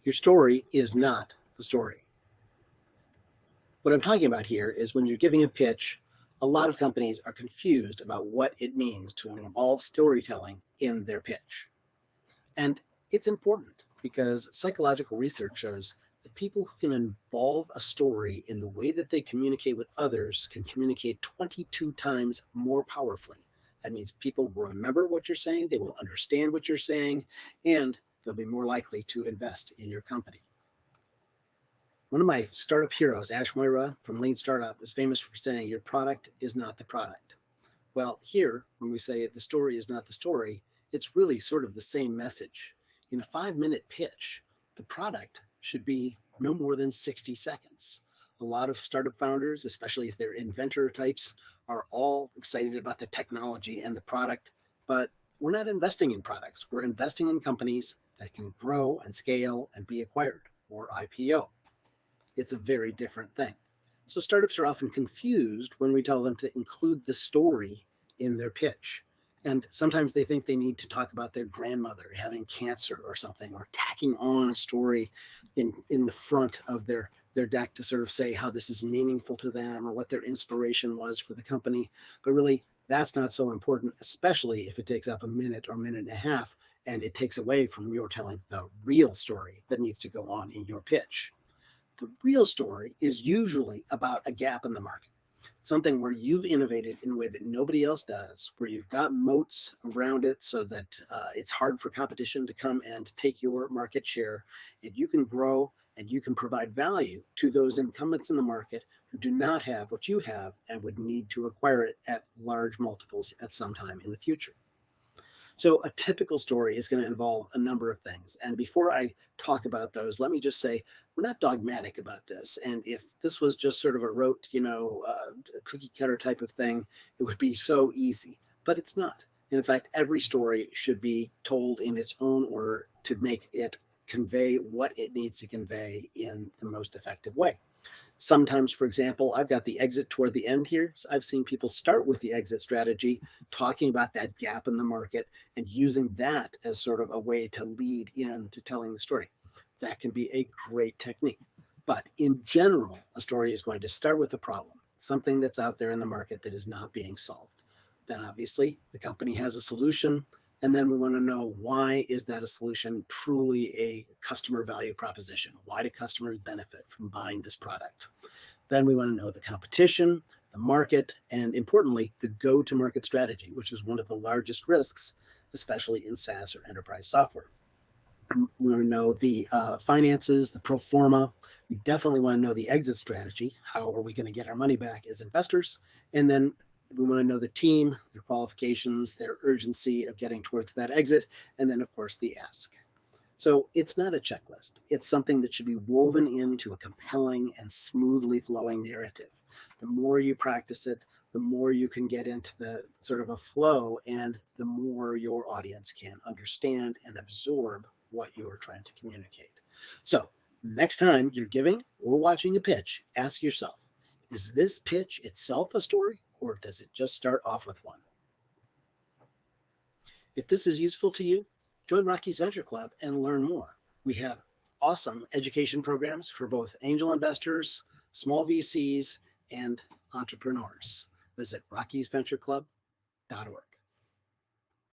Your story is not the story. What I'm talking about here is when you're giving a pitch, a lot of companies are confused about what it means to involve storytelling in their pitch. And it's important because psychological research shows that people who can involve a story in the way that they communicate with others can communicate 22 times more powerfully. That means people will remember what you're saying, they will understand what you're saying, and they'll be more likely to invest in your company. One of my startup heroes, Ash Moira from Lean Startup, is famous for saying, "Your product is not the product." Well, here, when we say the story is not the story, it's really sort of the same message. In a 5-minute pitch, the product should be no more than 60 seconds. A lot of startup founders, especially if they're inventor types, are all excited about the technology and the product, but we're not investing in products. We're investing in companies that can grow and scale and be acquired, or IPO. It's a very different thing. So startups are often confused when we tell them to include the story in their pitch. And sometimes they think they need to talk about their grandmother having cancer or something, or tacking on a story in the front of their deck to sort of say how this is meaningful to them or what their inspiration was for the company. But really, that's not so important, especially if it takes up a minute or minute and a half and it takes away from your telling the real story that needs to go on in your pitch. The real story is usually about a gap in the market, something where you've innovated in a way that nobody else does, where you've got moats around it so that it's hard for competition to come and take your market share, and you can grow and you can provide value to those incumbents in the market who do not have what you have and would need to acquire it at large multiples at some time in the future. So a typical story is going to involve a number of things. And before I talk about those, let me just say we're not dogmatic about this. And if this was just sort of a rote, cookie cutter type of thing, it would be so easy. But it's not. And in fact, every story should be told in its own order to make it convey what it needs to convey in the most effective way. Sometimes, for example, I've got the exit toward the end here. So I've seen people start with the exit strategy, talking about that gap in the market and using that as sort of a way to lead into telling the story. That can be a great technique. But in general, a story is going to start with a problem, something that's out there in the market that is not being solved. Then obviously the company has a solution. And then we want to know, why is that a solution truly a customer value proposition? Why do customers benefit from buying this product? Then we want to know the competition, the market, and importantly, the go-to-market strategy, which is one of the largest risks, especially in SaaS or enterprise software. We want to know the finances, the pro forma. We definitely want to know the exit strategy. How are we going to get our money back as investors? And then we want to know the team, their qualifications, their urgency of getting towards that exit, and then, of course, the ask. So it's not a checklist. It's something that should be woven into a compelling and smoothly flowing narrative. The more you practice it, the more you can get into the sort of a flow, and the more your audience can understand and absorb what you are trying to communicate. So next time you're giving or watching a pitch, ask yourself, is this pitch itself a story, or does it just start off with one? If this is useful to you, join Rocky's Venture Club and learn more. We have awesome education programs for both angel investors, small VCs, and entrepreneurs. Visit rockysventureclub.org.